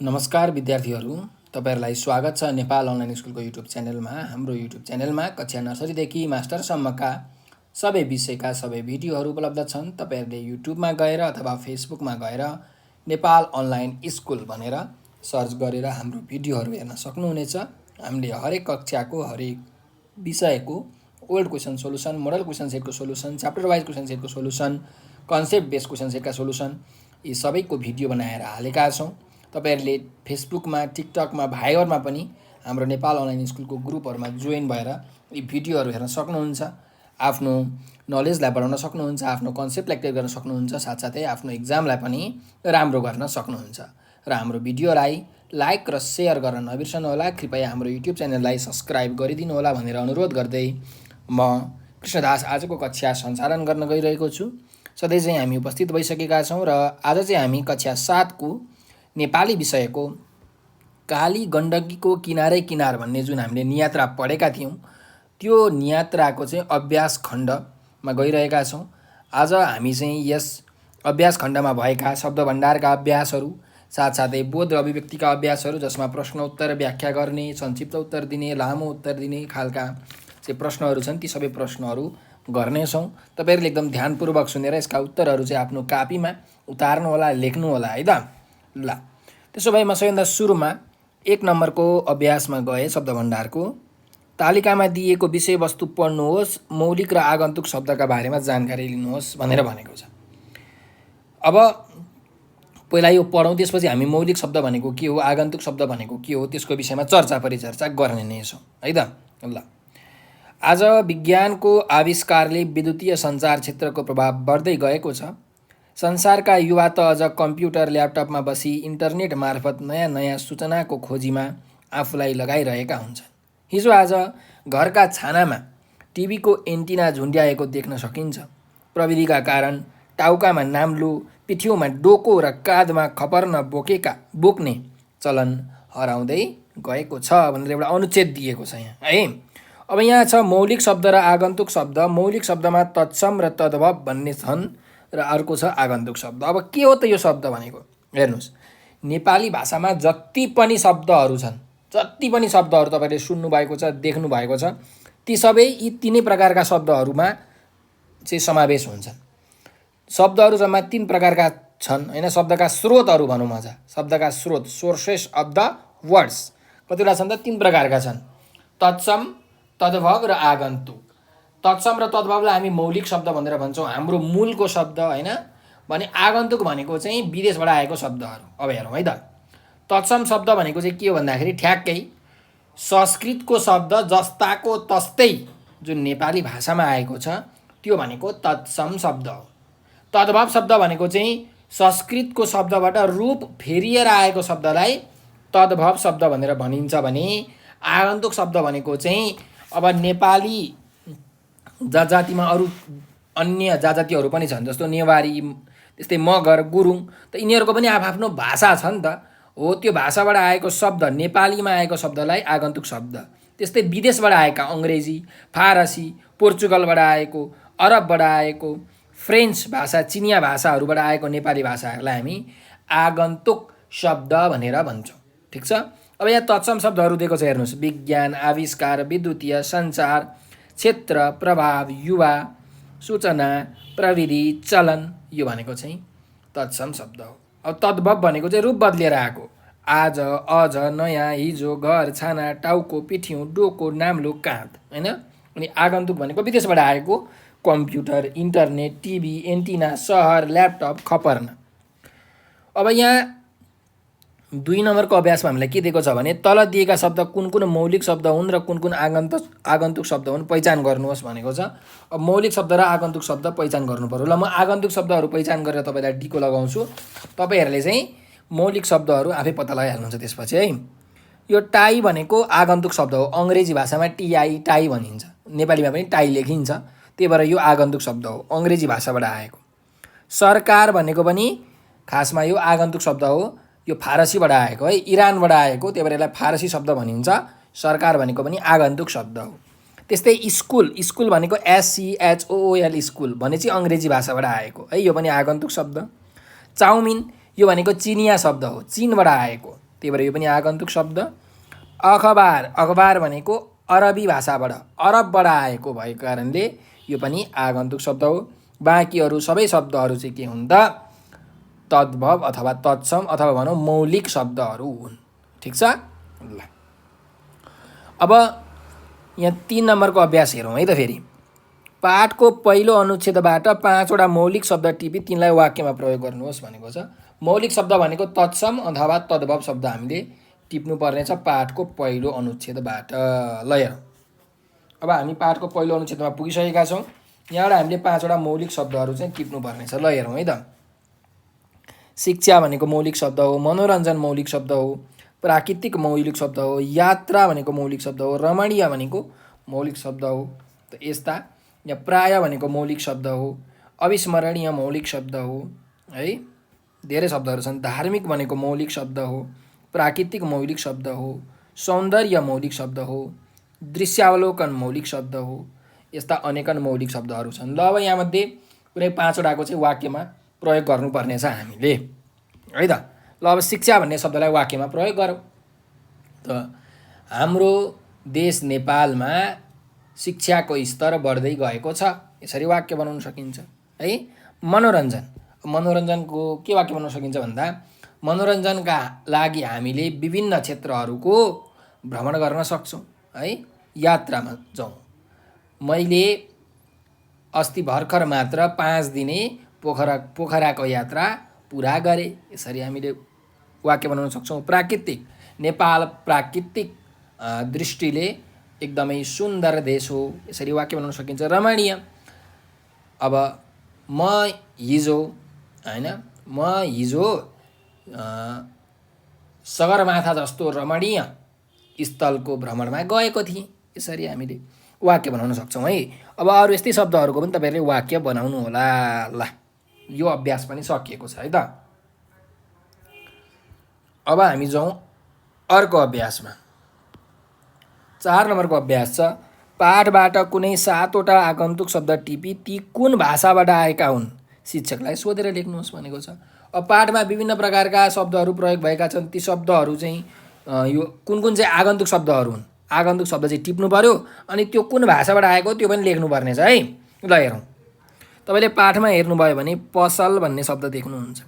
नमस्कार विद्यार्थीहरू, तपाईहरुलाई स्वागत छ नेपाल अनलाइन स्कुलको युट्युब च्यानलमा। हाम्रो युट्युब च्यानलमा कक्षा नर्सरीदेखि मास्टरसम्मका सबै विषयका सबै भिडियोहरू उपलब्ध छन्। तपाईहरुले युट्युबमा गएर अथवा फेसबुकमा गएर नेपाल अनलाइन स्कुल भनेर सर्च गरेर हाम्रो भिडियोहरू हेर्न सक्नुहुनेछ। हामीले हरेक कक्षाको हरेक विषयको ओल्ड क्वेसन सोलुसन, मोडल क्वेसन सेटको सोलुसन, च्याप्टर वाइज क्वेसन सेटको सोलुसन, कन्सेप्ट बेस्ड क्वेसन सेटका सोलुसन यी सबैको भिडियो बनाएर हालेका छौँ। तपाईहरुले फेसबुकमा, टिकटकमा, भाइबरमा पनि हाम्रो नेपाल अनलाइन स्कुलको ग्रुपहरुमा जोइन भएर यी भिडियोहरू हेर्न सक्नुहुन्छ। आफ्नो नलेजलाई बढाउन सक्नुहुन्छ, आफ्नो कन्सेप्टलाई क्लियर गर्न सक्नुहुन्छ, साथसाथै आफ्नो एक्जामलाई पनि राम्रो गर्न सक्नुहुन्छ। र हाम्रो भिडियोलाई लाइक र शेयर गर्न नबिर्सनु होला। कृपया हाम्रो युट्युब च्यानललाई सब्स्क्राइब गरिदिनु होला भनेर अनुरोध गर्दै म कृष्णदास आजको कक्षा सञ्चालन गर्न गइरहेको छु। सधैँ चाहिँ हामी उपस्थित भइसकेका छौँ र आज चाहिँ हामी कक्षा 7 को नेपाली विषयको काली गण्डकीको किनारै किनार भन्ने जुन हामीले नियात्रा पढेका थियौँ, त्यो नियात्राको चाहिँ अभ्यास खण्डमा गइरहेका छौँ। आज हामी चाहिँ यस अभ्यास खण्डमा भएका शब्द भण्डारका अभ्यासहरू, साथसाथै बोध र अभिव्यक्तिका अभ्यासहरू जसमा प्रश्न उत्तर व्याख्या गर्ने, संक्षिप्त उत्तर दिने, लामो उत्तर दिने खालका चाहिँ प्रश्नहरू छन्, ती सबै प्रश्नहरू गर्नेछौँ। तपाईहरुले एकदम ध्यानपूर्वक सुनेर यसका उत्तरहरू चाहिँ आफ्नो कापीमा उतार्नु होला, लेख्नु होला है त। ल त्यसो भए म सबैभन्दा सुरुमा 1 नम्बरको अभ्यासमा गए। शब्द भण्डारको तालिकामा दिएको विषयवस्तु पढ्नुहोस्, मौलिक र आगन्तुक शब्दका बारेमा जानकारी लिनुहोस् भनेर भनेको छ। अब पहिला यो पढौँ, त्यसपछि हामी मौलिक शब्द भनेको के हो, आगन्तुक शब्द भनेको के हो, त्यसको विषयमा चर्चा परिचर्चा गर्ने नै छौँ है त। ल आज विज्ञानको आविष्कारले विद्युतीय सञ्चार क्षेत्रको प्रभाव बढ्दै गएको छ। संसारका युवा त अझ कम्प्युटर, ल्यापटपमा बसी इन्टरनेट मार्फत नयाँ नयाँ सूचनाको खोजीमा आफूलाई लगाइरहेका हुन्छन्। हिजो आज घरका छानामा टिभीको एन्टिना झुन्ड्याएको देख्न सकिन्छ। प्रविधिका कारण टाउकामा नाम्लो, पिठ्यौमा डोको र काँधमा खपर्न बोक्ने चलन हराउँदै गएको छ भनेर एउटा अनुच्छेद दिएको छ यहाँ है। अब यहाँ छ मौलिक शब्द र आगन्तुक शब्द। मौलिक शब्दमा तत्सम र तद्भव भन्ने छन् र अर्को छ आगन्तुक शब्द। अब के हो त यो शब्द भनेको, हेर्नुहोस्, नेपाली भाषामा जति पनि शब्दहरू छन्, जति पनि शब्दहरू तपाईले सुन्नु भएको छ, देख्नु भएको छ, ती सबै यी तीनै प्रकारका शब्दहरूमा चाहिँ समावेश हुन्छन्। शब्दहरू जम्मा 3 प्रकारका छन् हैन। शब्दका स्रोतहरू भनौँ अझ, शब्दका स्रोत, सोर्सेस अफ द वर्ड्स कतिवटा छन् त? 3 प्रकारका छन्, तत्सम, तद्भव र आगन्तुक। तत्सम र तद्भवलाई हामी मौलिक शब्द भनेर भन्छौँ, हाम्रो मूलको शब्द हैन। भने आगन्तुक भनेको चाहिँ विदेशबाट आएको शब्दहरू। अब हेरौँ है त, तत्सम शब्द भनेको चाहिँ के हो भन्दाखेरि ठ्याक्कै संस्कृतको शब्द जस्ताको तस्तै जुन नेपाली भाषामा आएको छ त्यो भनेको तत्सम शब्द हो। तद्भव शब्द भनेको चाहिँ संस्कृतको शब्दबाट रूप फेरिएर आएको शब्दलाई तद्भव शब्द भनेर भनिन्छ भने आगन्तुक शब्द भनेको चाहिँ अब नेपाली जातिमा अरू अन्य जातिहरू पनि छन्, जस्तो नेवारी, त्यस्तै मगर, गुरुङ, त यिनीहरूको पनि आफ्नो भाषा छ नि त। हो, त्यो भाषाबाट आएको शब्द, नेपालीमा आएको शब्दलाई आगन्तुक शब्द। त्यस्तै विदेशबाट आएका अङ्ग्रेजी, फारसी, पोर्चुगलबाट आएको, अरबबाट आएको, फ्रेन्च भाषा, चिनिया भाषाहरूबाट आएको नेपाली भाषाहरूलाई हामी आगन्तुक शब्द भनेर भन्छौँ। ठिक छ। अब यहाँ तत्सम शब्दहरू दिएको छ, हेर्नुहोस्, विज्ञान, आविष्कार, विद्युतीय सञ्चार, क्षेत्र, प्रभाव, युवा, सूचना, प्रविधि, चलन, यो भनेको चाहिँ तत्सम शब्द हो। अब तद्भव भनेको चाहिँ रूप बदलिएर आएको, आज, अझ, नयाँ, हिजो, घर, छाना, टाउको, पिठ्यौँ, डोको, नाम्लो, काँध हैन। अनि आगन्तुक भनेको विदेशबाट आएको, कम्प्युटर, इन्टरनेट, टिभी, एन्टिना, सहर, ल्यापटप, खपर्न। अब यहाँ 2 नम्बरको अभ्यासमा हामीलाई के दिएको छ भने तल दिएका शब्द कुन कुन मौलिक शब्द हुन् र कुन कुन आगन्तुक शब्द हुन् पहिचान गर्नुहोस् भनेको छ। अब मौलिक शब्द र आगन्तुक शब्द पहिचान गर्नु पर्यो। ल म आगन्तुक शब्दहरू पहिचान गरेर तपाईँलाई टिको लगाउँछु, तपाईँहरूले चाहिँ मौलिक शब्दहरू आफै पत्ता लगाइहाल्नुहुन्छ त्यसपछि है। यो टाई भनेको आगन्तुक शब्द हो, अङ्ग्रेजी भाषामा टिआई, टाई भनिन्छ, नेपालीमा पनि टाई लेखिन्छ, त्यही भएर यो आगन्तुक शब्द हो, अङ्ग्रेजी भाषाबाट आएको। सरकार भनेको पनि खासमा यो आगन्तुक शब्द हो, यो फारसीबाट आएको है, इरानबाट आएको, त्यही भएर यसलाई फारसी शब्द भनिन्छ। सरकार भनेको पनि आगन्तुक शब्द हो। त्यस्तै स्कुल, स्कुल भनेको SCHOOL, स्कुल भने चाहिँ अङ्ग्रेजी भाषाबाट आएको है, यो पनि आगन्तुक शब्द। चाउमिन यो भनेको चिनिया शब्द हो, चीनबाट आएको त्यही भएर यो पनि आगन्तुक शब्द। अखबार, अखबार भनेको अरबी भाषाबाट अरबबाट आएको भएको कारणले यो पनि आगन्तुक शब्द हो। बाँकीहरू सबै शब्दहरू चाहिँ के हुन् त तद्भव अथवा तत्सम अथवा भनौँ मौलिक शब्दहरू हुन्। ठिक छ ल। अब यहाँ 3 नम्बरको अभ्यास हेरौँ है त। फेरि पाठको पहिलो अनुच्छेदबाट 5वटा मौलिक शब्द टिपी तिनलाई वाक्यमा प्रयोग गर्नुहोस् भनेको छ। मौलिक शब्द भनेको तत्सम अथवा तद्भव शब्द हामीले टिप्नु पर्नेछ पाठको पहिलो अनुच्छेदबाट। ल हेरौँ, अब हामी पाठको पहिलो अनुच्छेदमा पुगिसकेका छौँ। यहाँबाट हामीले 5वटा मौलिक शब्दहरू चाहिँ टिप्नु पर्नेछ। ल हेरौँ है त। शिक्षा भनेको मौलिक शब्द हो, मनोरञ्जन मौलिक शब्द हो, प्राकृतिक मौलिक शब्द हो, यात्रा भनेको मौलिक शब्द हो, रमणीय भनेको मौलिक शब्द हो। त यस्ता यहाँ प्राय भनेको मौलिक शब्द हो, अविस्मरणीय मौलिक शब्द हो है, धेरै शब्दहरू छन्। धार्मिक भनेको मौलिक शब्द हो, प्राकृतिक मौलिक शब्द हो, सौन्दर्य मौलिक शब्द हो, दृश्यावलोकन मौलिक शब्द हो। यस्ता अनेकन मौलिक शब्दहरू छन्। ल अब यहाँमध्ये कुनै 5वटाको चाहिँ वाक्यमा प्रयोग गर्नुपर्नेछ हामीले है त। ल अब शिक्षा भन्ने शब्दलाई वाक्यमा प्रयोग गरौँ। त हाम्रो देश नेपालमा शिक्षाको स्तर बढ्दै गएको छ, यसरी वाक्य बनाउन सकिन्छ है। मनोरञ्जन, मनोरञ्जनको के वाक्य बनाउन सकिन्छ भन्दा मनोरञ्जनका लागि हामीले विभिन्न क्षेत्रहरूको भ्रमण गर्न सक्छौँ है। यात्रामा जाउँ, मैले अस्ति भर्खर मात्र 5 दिने पोखराको यात्रा पुरा गरेँ, यसरी हामीले वाक्य बनाउन सक्छौँ। प्राकृतिक, नेपाल प्राकृतिक दृष्टिले एकदमै सुन्दर देश हो, यसरी वाक्य बनाउन सकिन्छ। रमणीय, अब म हिजो सगरमाथा जस्तो रमणीय स्थलको भ्रमणमा गएको थिएँ, यसरी हामीले वाक्य बनाउन सक्छौँ है। अब अरू यस्तै शब्दहरूको पनि तपाईँहरूले वाक्य बनाउनु होला। ल यो अभ्यास पनि सकिएको छ है त। अब हामी जाउँ अर्को अभ्यासमा। 4 नम्बरको अभ्यास छ, पाठबाट कुनै 7वटा आगन्तुक शब्द टिपी ती कुन भाषाबाट आएका हुन् शिक्षकलाई सोधेर लेख्नुहोस् भनेको छ। अब पाठमा विभिन्न प्रकारका शब्दहरू प्रयोग भएका छन्, ती शब्दहरू चाहिँ यो कुन कुन चाहिँ आगन्तुक शब्दहरू हुन्, आगन्तुक शब्द चाहिँ टिप्नु पर्यो अनि त्यो कुन भाषाबाट आएको त्यो पनि लेख्नुपर्नेछ है। ल हेरौँ, तपाईँले पाठमा हेर्नुभयो भने पसल भन्ने शब्द देख्नुहुन्छ,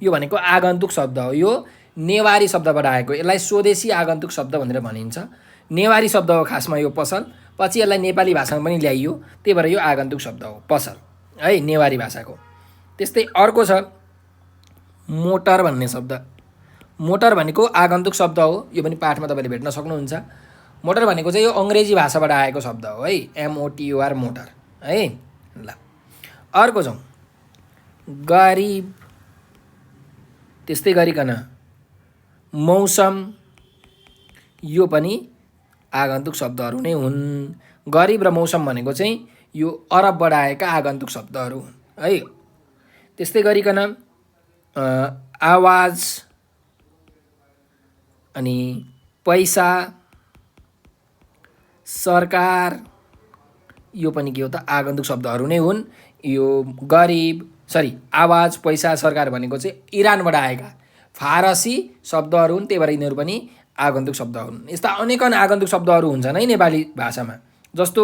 यो भनेको आगन्तुक शब्द हो। यो नेवारी शब्दबाट आएको, यसलाई स्वदेशी आगन्तुक शब्द भनेर भनिन्छ। नेवारी शब्द हो खासमा यो पसल, पछि यसलाई नेपाली भाषामा पनि ल्याइयो, त्यही भएर यो आगन्तुक शब्द हो पसल है, नेवारी भाषाको। त्यस्तै अर्को छ मोटर भन्ने शब्द। मोटर भनेको आगन्तुक शब्द हो, यो पनि पाठमा तपाईँले भेट्न सक्नुहुन्छ। मोटर भनेको चाहिँ यो अङ्ग्रेजी भाषाबाट आएको शब्द हो है, MOTOR मोटर है। ल अर्को छौँ गरिब, त्यस्तै गरिकन मौसम, यो पनि आगन्तुक शब्दहरू नै हुन्। गरिब र मौसम भनेको चाहिँ यो अरबबाट आएका आगन्तुक शब्दहरू हुन् है। त्यस्तै गरिकन आवाज अनि पैसा, सरकार, यो पनि के हो त आगन्तुक शब्दहरू नै हुन्। यो आवाज, पैसा, सरकार भनेको चाहिँ इरानबाट आएका फारसी शब्दहरू हुन्, त्यही भएर यिनीहरू पनि आगन्तुक शब्दहरू हुन्। यस्ता अनेकन आगन्तुक शब्दहरू हुन्छन् है नेपाली भाषामा, जस्तो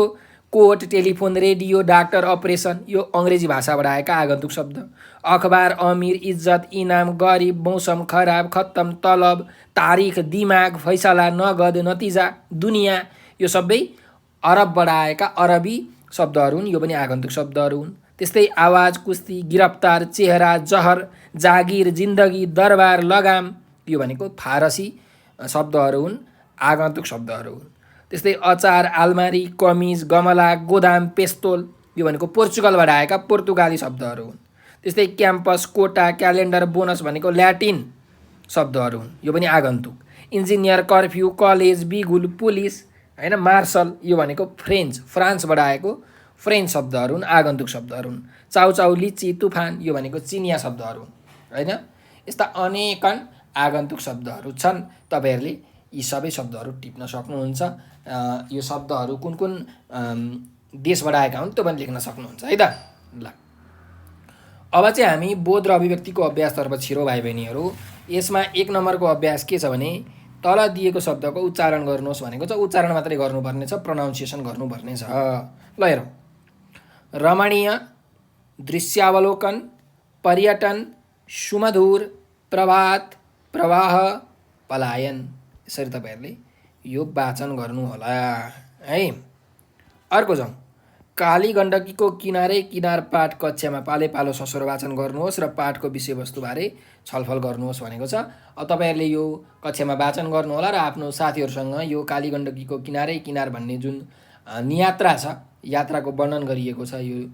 court, telephone, radio, doctor, operation, यो अङ्ग्रेजी भाषाबाट आएका आगन्तुक शब्द। अखबार, अमिर, इज्जत, इनाम, गरिब, मौसम, खराब, खत्तम, तलब, तारिख, दिमाग, फैसला, नगद, नतिजा, दुनियाँ, यो सबै अरबबाट आएका अरबी शब्दहरू हुन्, यो पनि आगन्तुक शब्दहरू हुन्। त्यस्तै आवाज, कुस्ती, गिरफ्तार, चेहरा, जहर, जागिर, जिन्दगी, दरबार, लगाम, यो भनेको फारसी शब्दहरू हुन्, आगन्तुक शब्दहरू हुन्। त्यस्तै अचार, आलमारी, कमिज, गमला, गोदाम, पेस्तोल, यो भनेको पोर्चुगलबाट आएका पोर्तुगाली शब्दहरू हुन्। त्यस्तै क्याम्पस, कोटा, क्यालेन्डर, बोनस भनेको ल्याटिन शब्दहरू हुन्, यो पनि आगन्तुक। इन्जिनियर, कर्फ्यू, कलेज, बिगुल, पुलिस हैन, मार्सल, यो भनेको फ्रान्सबाट आएको फ्रेन्च शब्दहरू हुन्, आगन्तुक शब्दहरू हुन्। चाउचाउ, लिची, तुफान, यो भनेको चिनिया शब्दहरू हुन् हैन। यस्ता अनेकन आगन्तुक शब्दहरू छन्, तपाईँहरूले यी सबै शब्दहरू टिप्न सक्नुहुन्छ। यो शब्दहरू कुन कुन देशबाट आएका हुन् त्यो पनि लेख्न सक्नुहुन्छ है त। ल अब चाहिँ हामी बोध र अभिव्यक्तिको अभ्यासतर्फ छिरौँ भाइ बहिनीहरू। यसमा 1 नम्बरको अभ्यास के छ भने तल दिएको शब्दको उच्चारण गर्नुहोस् भनेको छ। उच्चारण मात्रै गर्नुपर्ने छ, प्रोनाउन्सिएसन गर्नुपर्ने छ। ल हेरौँ, रमणीय, दृश्यावलोकन, पर्यटन, सुमधुर, प्रभात, प्रवाह, पलायन। यसरी तपाईँहरूले यो वाचन गर्नुहोला है। अर्को जाउँ, काली गण्डकीको किनारे किनार पाठ कक्षामा पाले पालो ससुर वाचन गर्नुहोस् र पाठको विषयवस्तुबारे छलफल गर्नुहोस् भनेको छ। अब तपाईँहरूले यो कक्षामा वाचन गर्नुहोला र आफ्नो साथीहरूसँग यो काली गण्डकीको किनारै किनार भन्ने जुन नियात्रा छ, यात्राको वर्णन गरिएको छ यो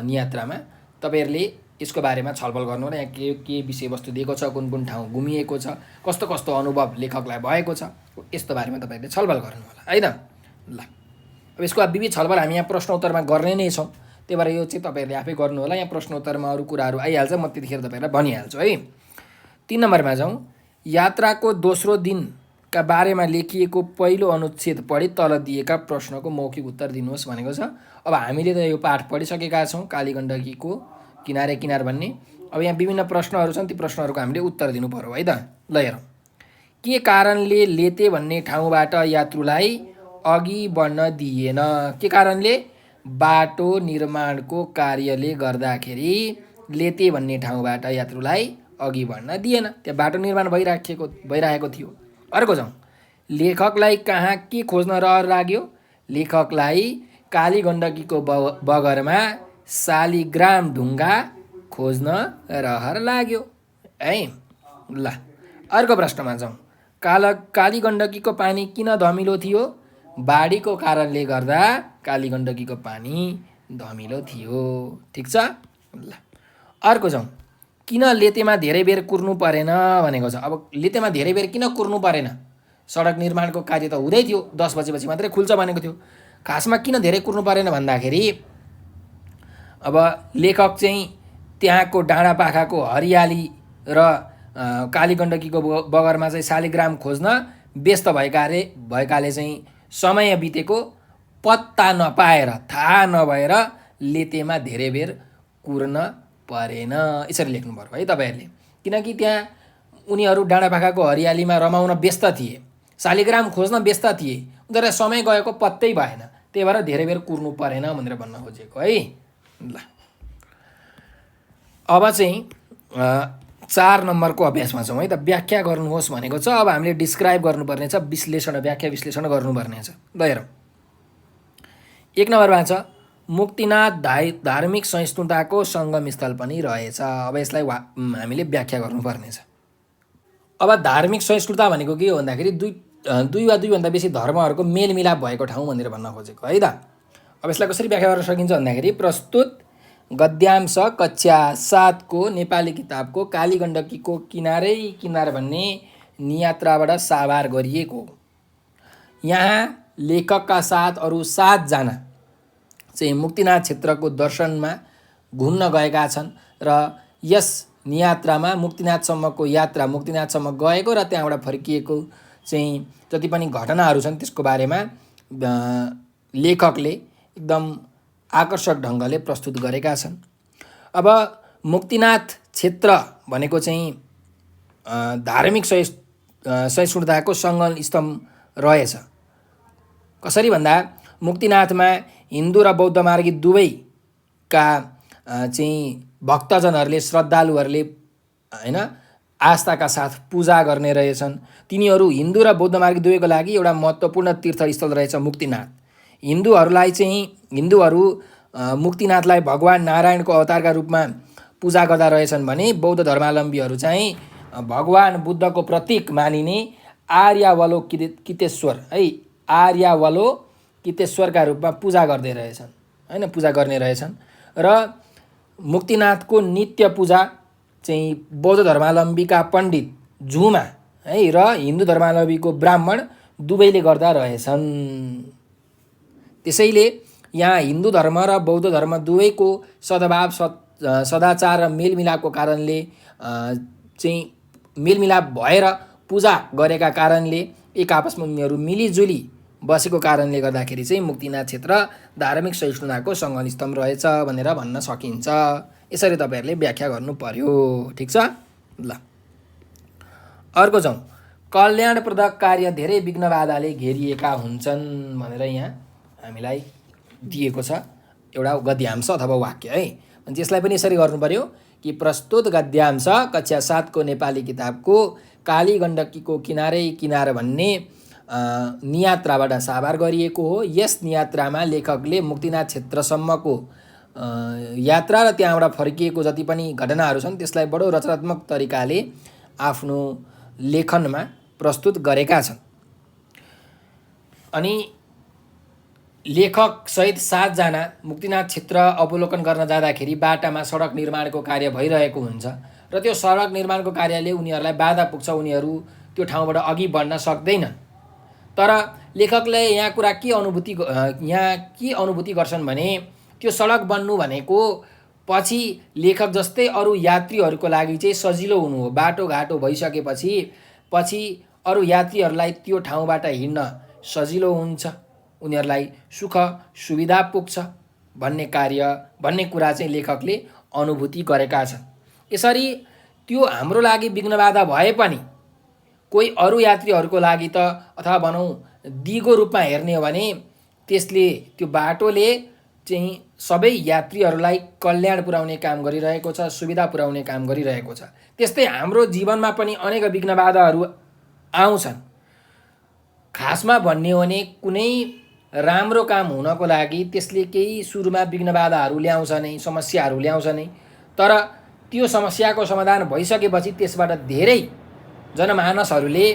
नियात्रामा, तपाईँहरूले यसको बारेमा छलफल गर्नु होला। यहाँ के विषयवस्तु दिएको छ, कुन कुन ठाउँ घुमिएको छ, कस्तो कस्तो अनुभव लेखकलाई भएको छ, यस्तो बारेमा तपाईँहरूले छलफल गर्नु होला है त। ल अब यसको विविध छलफल हामी यहाँ प्रश्नोत्तरमा गर्ने नै छौँ, त्यही भएर यो चाहिँ तपाईँहरूले आफै गर्नु होला। यहाँ प्रश्नोत्तरमा अरू कुराहरू आइहाल्छ, म त्यतिखेर तपाईँहरूलाई भनिहाल्छु है। 3 नम्बरमा जाउँ, यात्राको दोस्रो दिनका बारेमा लेखिएको पहिलो अनुच्छेद पढी तल दिएका प्रश्नको मौखिक उत्तर दिनुहोस् भनेको छ। अब हामीले त यो पाठ पढिसकेका छौँ, काली गण्डकीको किनारे किनार भन्ने। अब यहाँ विभिन्न प्रश्नहरू छन्, ती प्रश्नहरूको हामीले उत्तर दिनु पर्यो है त। ल हेरौँ, के कारणले लेते भन्ने ठाउँबाट यात्रुलाई अघि बढ्न दिएन? के कारणले? बाटो निर्माणको कार्यले गर्दाखेरि लेते भन्ने ठाउँबाट यात्रुलाई अघि बढ्न दिएन। त्यहाँ बाटो निर्माण भइरहेको थियो। अर्को जाउँ, लेखकलाई कहाँ के खोज्न रहर लाग्यो? लेखकलाई काली गण्डकीको बगरमा शालिग्राम ढुङ्गा खोज्न रहर लाग्यो है। ल अर्को प्रश्नमा जाउँ, काली गण्डकीको पानी किन धमिलो थियो? बाढीको कारणले गर्दा काली गण्डकीको पानी धमिलो थियो। ठिक छ। ल अर्को जाउँ, किन लेतेमा धेरै बेर कुर्नु परेन भनेको छ। अब लेतेमा धेरै बेर किन कुर्नु परेन? सडक निर्माणको कार्य त हुँदै थियो, 10 बजेपछि मात्रै खुल्छ भनेको थियो। खासमा किन धेरै कुर्नु परेन भन्दाखेरि अब लेखक चाहिँ त्यहाँको डाँडापाखाको हरियाली र काली गण्डकीको बगरमा चाहिँ शालिग्राम खोज्न व्यस्त भएकाले चाहिँ समय बितेको पत्ता नपाएर, थाहा नभएर लेतेमा धेरै बेर कुर्न परेन। यसरी लेख्नु पर्यो है तपाईँहरूले, किनकि त्यहाँ उनीहरू डाँडापाखाको हरियालीमा रमाउन व्यस्त थिए, शालिग्राम खोज्न व्यस्त थिए, उनीहरूलाई समय गएको पत्तै भएन, त्यही भएर धेरै बेर कुर्नु परेन भनेर भन्न खोजेको है। ल अब चाहिँ 4 नम्बरको अभ्यासमा छौँ है त। व्याख्या गर्नुहोस् भनेको छ। अब हामीले डिस्क्राइब गर्नुपर्ने छ, व्याख्या विश्लेषण गर्नुपर्ने छ। ल हेरौँ, 1 नम्बरमा छ, मुक्तिनाथ धार्मिक सहिष्णुताको सङ्गम स्थल पनि रहेछ। अब यसलाई हामीले व्याख्या गर्नुपर्ने छ। अब धार्मिक सहिष्णुता भनेको के हो भन्दाखेरि दुई वा दुईभन्दा बेसी धर्महरूको मेलमिलाप भएको ठाउँ भनेर भन्न खोजेको है त। अब यसलाई कसरी व्याख्या गर्न सकिन्छ भन्दाखेरि प्रस्तुत गद्यांश कक्षा 7 को नेपाली किताबको काली गण्डकीको किनारै किनार भन्ने नियात्राबाट साभार गरिएको। यहाँ लेखकका साथ अरू 7 जना चाहिँ मुक्तिनाथ क्षेत्रको दर्शनमा घुम्न गएका छन् र यस नियात्रामा मुक्तिनाथसम्म गएको र त्यहाँबाट फर्किएको चाहिँ जति पनि घटनाहरू छन् त्यसको बारेमा लेखकले एकदम आकर्षक ढङ्गले प्रस्तुत गरेका छन्। अब मुक्तिनाथ क्षेत्र भनेको चाहिँ धार्मिक सहिष्णुताको सङ्गम स्थल रहेछ। कसरी भन्दा मुक्तिनाथमा हिन्दू र बौद्ध मार्गी दुवैका चाहिँ भक्तजनहरूले, श्रद्धालुहरूले हैन आस्थाका साथ पूजा गर्ने रहेछन्। तिनीहरू हिन्दू र बौद्ध मार्गी दुवैको लागि एउटा महत्त्वपूर्ण तीर्थस्थल रहेछ मुक्तिनाथ। हिन्दूहरू मुक्तिनाथलाई भगवान नारायणको अवतारका रूपमा पूजा गर्दा रहेछन् भने बौद्ध धर्मावलम्बीहरू चाहिँ भगवान बुद्धको प्रतीक मानिने आर्यावलोकितेश्वर है, आर्यावलोकितेश्वरका रूपमा पूजा गर्ने रहेछन् र मुक्तिनाथको नित्य पूजा चाहिँ बौद्ध धर्मावलम्बीका पण्डित झुमा है र हिन्दू धर्मावलम्बीको ब्राह्मण दुवैले गर्दा रहेछन्। त्यसैले यहाँ हिन्दू धर्म र बौद्ध धर्म दुवैको सद्भाव सदाचार र मेलमिलापको कारणले चाहिँ मेलमिलाप भएर पूजा गरेका कारणले एक आपसमा उनीहरू मिलिजुली बसेको कारणले गर्दाखेरि चाहिँ मुक्तिनाथ क्षेत्र धार्मिक सहिष्णुताको सङ्गम स्थल रहेछ भनेर भन्न सकिन्छ। यसरी तपाईँहरूले व्याख्या गर्नु पर्यो। ठिक छ। ल अर्को जाउँ, कल्याणप्रदक कार्य धेरै विघ्न बाधाले घेरिएका हुन्छन् भनेर यहाँ हामीलाई दिएको छ एउटा गद्यांश अथवा वाक्य है। अनि त्यसलाई पनि यसरी गर्नु पर्यो कि प्रस्तुत गद्यांश कक्षा 7 को नेपाली किताबको काली गण्डकीको किनारै किनार भन्ने नियात्राबाट साभार गरिएको हो। यस नियात्रामा लेखकले मुक्तिनाथ क्षेत्रसम्मको यात्रा र त्यहाँबाट फर्किएको जति पनि घटनाहरू छन् त्यसलाई बडो रचनात्मक तरिकाले आफ्नो लेखनमा प्रस्तुत गरेका छन्। अनि लेखकसहित 7 जना मुक्तिनाथ क्षेत्र अवलोकन गर्न जाँदाखेरि बाटामा सडक निर्माणको कार्य भइरहेको हुन्छ र त्यो सडक निर्माणको कार्यले उनीहरूलाई बाधा पुग्छ, उनीहरू त्यो ठाउँबाट अघि बढ्न सक्दैनन्। तर लेखकले यहाँ के अनुभूति गर्छन् भने त्यो सडक बन्नु भनेको पछि लेखक जस्तै अरू यात्रीहरूको लागि चाहिँ सजिलो हुनु हो। बाटोघाटो भइसकेपछि अरू यात्रीहरूलाई त्यो ठाउँबाट हिँड्न सजिलो हुन्छ, उनीहरूलाई सुख सुविधा पुग्छ भन्ने कुरा चाहिँ लेखकले अनुभूति गरेका छन्। यसरी त्यो हाम्रो लागि विघ्न बाधा भए पनि कोही अरू यात्रीहरूको लागि त अथवा भनौँ दिगो रूपमा हेर्ने हो भने त्यसले त्यो बाटोले चाहिँ सबै यात्रीहरूलाई कल्याण पुर्याउने काम गरिरहेको छ, सुविधा पुर्याउने काम गरिरहेको छ। त्यस्तै हाम्रो जीवनमा पनि अनेक विघ्न बाधाहरू आउँछन्। खासमा भन्ने हो भने कुनै राम्रो काम हुनको लागि त्यसले केही सुरुमा विघ्न बाधाहरू ल्याउँछ नै, समस्याहरू ल्याउँछ नै। तर त्यो समस्याको समाधान भइसकेपछि त्यसबाट धेरै जनताहरूले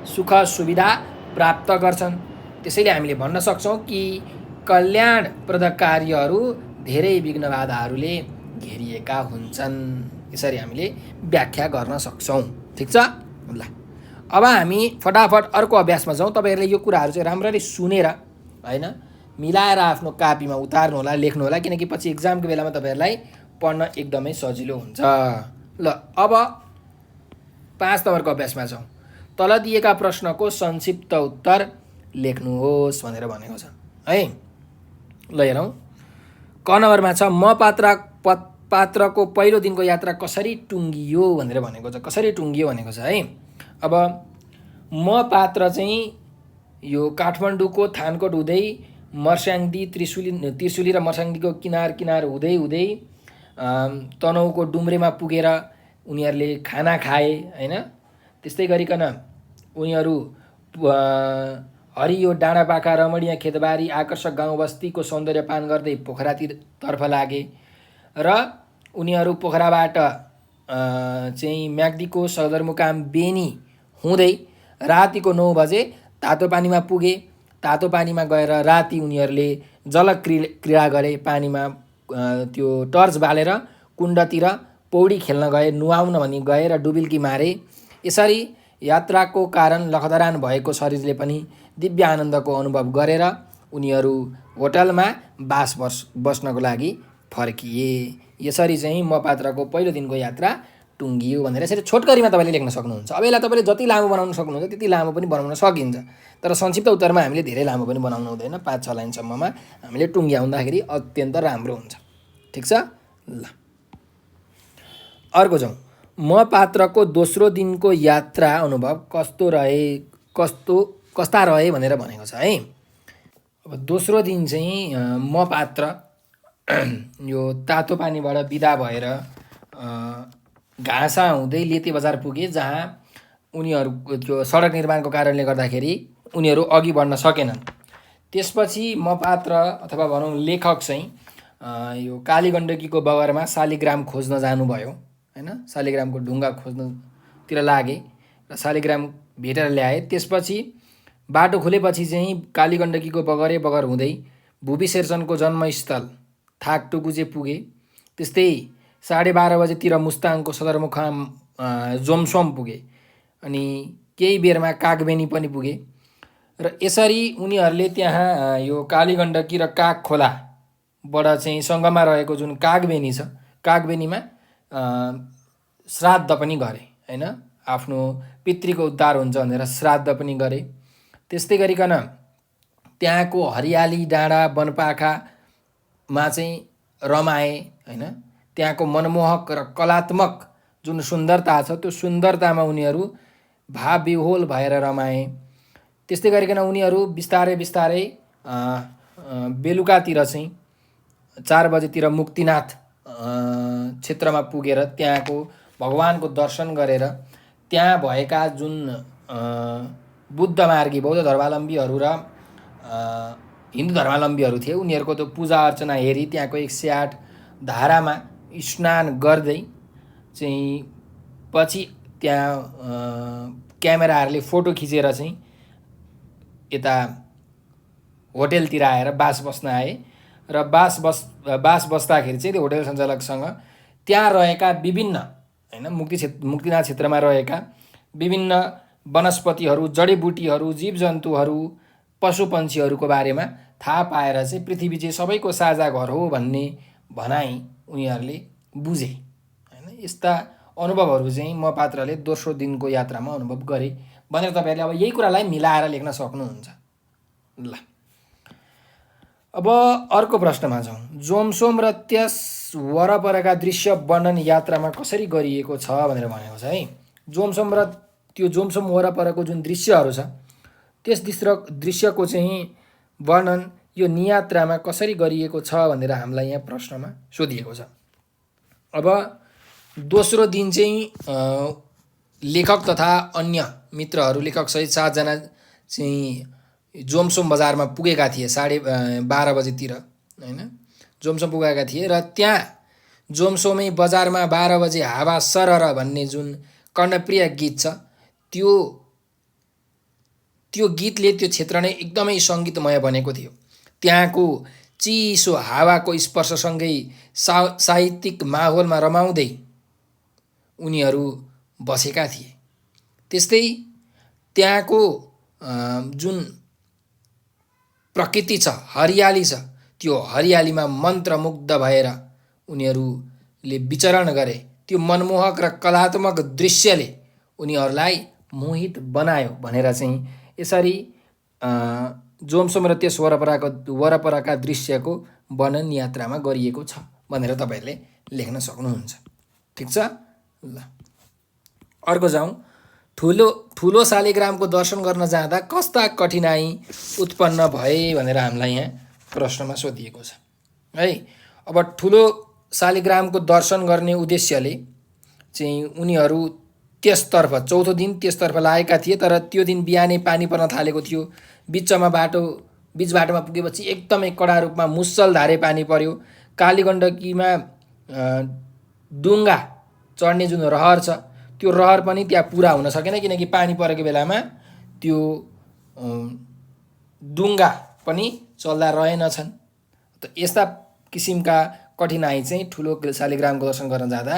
सुख सुविधा प्राप्त गर्छन्। त्यसैले हामीले भन्न सक्छौँ कि कल्याणप्रदक कार्यहरू धेरै विघ्न बाधाहरूले घेरिएका हुन्छन्। यसरी हामीले व्याख्या गर्न सक्छौँ। ठिक छ ल, अब हामी फटाफट अर्को अभ्यासमा जाउँ। तपाईँहरूले यो कुराहरू चाहिँ राम्ररी सुनेर हैन मिलाएर आफ्नो कापीमा उतार्नु होला, लेख्नु होला, किनकि पछि एक्जामको बेलामा तपाईँहरूलाई पढ्न एकदमै सजिलो हुन्छ। ल, अब 5 नम्बरको अभ्यासमा जाउँ। तल दिएका प्रश्नको संक्षिप्त उत्तर लेख्नुहोस् भनेर भनेको छ है। ल हेरौँ, क नम्बरमा छ म पात्रको पहिलो दिनको यात्रा कसरी टुङ्गियो भनेर भनेको छ। कसरी टुङ्गियो भनेको छ है। अब म पात्र चाहिँ यो काठमाडौँको थानकोट हुँदै मर्स्याङ्दी त्रिशुली र मर्स्याङ्दीको किनार हुँदै तनहुँको डुम्रेमा पुगेर उनीहरूले खाना खाए हैन। त्यस्तै गरिकन उनीहरू हरियो डाँडापाखा रमणीय खेतबारी आकर्षक गाउँ बस्तीको सौन्दर्य पान गर्दै पोखरातर्फ लागे र उनीहरू पोखराबाट चाहिँ म्याग्दीको सदरमुकाम बेनी हुँदै रातिको 9 बजे तातो पानीमा पुगे। तातो पानीमा गएर राति उनीहरूले जल क्रीडा गरे। पानीमा त्यो टर्च बालेर कुण्डतिर पौडी खेल्न गए, नुहाउन भनी गए र डुबिल्की मारे। यसरी यात्राको कारण लखदरान भएको शरीरले पनि दिव्य आनन्दको अनुभव गरेर उनीहरू होटलमा बस्नको लागि फर्किए। यसरी चाहिँ म पात्रको पहिलो दिनको यात्रा टुङ्गियो भनेर यसरी छोटकरीमा तपाईँले लेख्न सक्नुहुन्छ। अब यसलाई तपाईँले जति लामो बनाउन सक्नुहुन्छ त्यति लामो पनि बनाउन सकिन्छ, तर संक्षिप्त उत्तरमा हामीले धेरै लामो पनि बनाउनु हुँदैन। 5-6 लाइनसम्ममा हामीले टुङ्ग्याउँदाखेरि अत्यन्त राम्रो हुन्छ। ठिक छ ल, अर्को जाउँ। म पात्रको दोस्रो दिनको यात्रा अनुभव कस्ता रहे भनेर भनेको छ है। अब दोस्रो दिन चाहिँ म पात्र यो तातो पानीबाट बिदा भएर घाँसा हुँदै लेते बजार पुगे, जहाँ उनीहरूको त्यो सडक निर्माणको कारणले गर्दाखेरि उनीहरू अघि बढ्न सकेनन्। त्यसपछि म पात्र अथवा भनौँ लेखक चाहिँ यो कालीगण्डकीको बगरमा शालिग्राम खोज्न जानुभयो हैन। शालिग्रामको ढुङ्गा खोज्नतिर लागे र शालिग्राम भेटेर ल्याए। त्यसपछि बाटो खुलेपछि चाहिँ कालीगण्डकीको बगर हुँदै भुपी शेरचनको जन्मस्थल थाकटुकुचे पुगे। त्यस्तै 12:30 बजेतिर मुस्ताङको सदरमुकाम जोमसोम पुगे अनि केही बेरमा कागबेनी पनि पुगे। र यसरी उनीहरूले त्यहाँ यो कालीगण्डकी र काग खोलाबाट चाहिँ सङ्गममा रहेको जुन कागबेनी छ, कागबेनीमा श्राद्ध पनि गरे हैन। आफ्नो पितृको उद्धार हुन्छ भनेर श्राद्ध पनि गरे। त्यस्तै गरिकन त्यहाँको हरियाली डाँडा वनपाखामा चाहिँ रमाए हैन। त्यहाँको मनमोहक र कलात्मक जुन सुन्दरता छ त्यो सुन्दरतामा उनीहरू भावविह्वल भएर रमाए। त्यस्तै गरिकन उनीहरू बिस्तारै बिस्तारै बेलुकातिर चाहिँ 4 बजेतिर मुक्तिनाथ क्षेत्रमा पुगेर त्यहाँको भगवानको दर्शन गरेर त्यहाँ भएका जुन बुद्ध मार्गी बौद्ध धर्मावलम्बीहरू र हिन्दू धर्मावलम्बीहरू थिए उनीहरूको त्यो पूजा अर्चना हेरी त्यहाँको 108 धारामा स्नान गर्दै चाहिँ पछि त्यहाँ क्यामेराहरूले फोटो खिचेर चाहिँ यता होटेलतिर आएर बास बस्न आए र बास बस्दाखेरि चाहिँ त्यो होटेल सञ्चालकसँग त्यहाँ रहेका विभिन्न हैन मुक्तिनाथ क्षेत्रमा रहेका विभिन्न वनस्पतिहरू, जडीबुटीहरू, जीवजन्तुहरू, पशुपन्छीहरूको बारेमा थाहा पाएर चाहिँ पृथ्वी चाहिँ सबैको साझा घर हो भन्ने भनाइ उनीहरूले बुझे हैन। यस्ता अनुभवहरू चाहिँ म पात्रले दोस्रो दिनको यात्रामा अनुभव गरेँ भनेर तपाईँहरूले अब यही कुरालाई मिलाएर लेख्न सक्नुहुन्छ। ल अब अर्को प्रश्नमा जाउँ। जोमसोम र त्यस वरपरका दृश्य वर्णन यात्रामा कसरी गरिएको छ भनेर भनेको छ है। जोमसोम र त्यो जोमसोम वरपरको जुन दृश्यहरू छ त्यस दृश्यको चाहिँ वर्णन यो नियात्रामा कसरी गरिएको छ भनेर हामीलाई यहाँ प्रश्नमा सोधिएको छ। अब दोस्रो दिन चाहिँ लेखक तथा अन्य मित्रहरू लेखकसहित 7 जना चाहिँ जोमसोम बजारमा पुगेका थिए 12:30 बजेतिर हैन। जोमसोम पुगेका थिए र त्यहाँ जोमसोमै बजारमा 12 बजे हावा सरर भन्ने जुन कर्णप्रिय गीत छ त्यो गीतले त्यो क्षेत्र नै एकदमै सङ्गीतमय बनेको थियो। त्यहाँको चिसो हावाको स्पर्शसँगै साहित्यिक माहौलमा रमाउँदै उनीहरू बसेका थिए। त्यस्तै त्यहाँको जुन प्रकृति छ, हरियाली छ, त्यो हरियालीमा मन्त्रमुग्ध भएर उनीहरूले विचरण गरे। त्यो मनमोहक र कलात्मक दृश्यले उनीहरूलाई मोहित बनायो भनेर चाहिँ यसरी जोमसोम र त्यस वरपरका दृश्यको वर्णन यात्रामा गरिएको छ भनेर तपाईँहरूले लेख्न सक्नुहुन्छ। ठिक छ। ल अर्को जाउँ। ठुलो शालिग्रामको दर्शन गर्न जाँदा कस्ता कठिनाइ उत्पन्न भए भनेर हामीलाई यहाँ प्रश्नमा सोधिएको छ है। अब ठुलो शालिग्रामको दर्शन गर्ने उद्देश्यले चाहिँ उनीहरू त्यसतर्फ चौथो दिन त्यसतर्फ लागेका थिए। तर त्यो दिन बिहानै पानी पर्न थालेको थियो। बिच बाटोमा पुगेपछि एकदमै कडा रूपमा मुसलधारे पानी पर्यो। कालीगण्डकीमा डुङ्गा चढ्ने जुन रहर छ त्यो रहर पनि त्यहाँ पुरा हुन सकेन किनकि पानी परेको बेलामा त्यो डुङ्गा पनि चल्दा रहेनछन्। त यस्ता किसिमका कठिनाइ चाहिँ ठुलो शालिग्रामको दर्शन गर्न जाँदा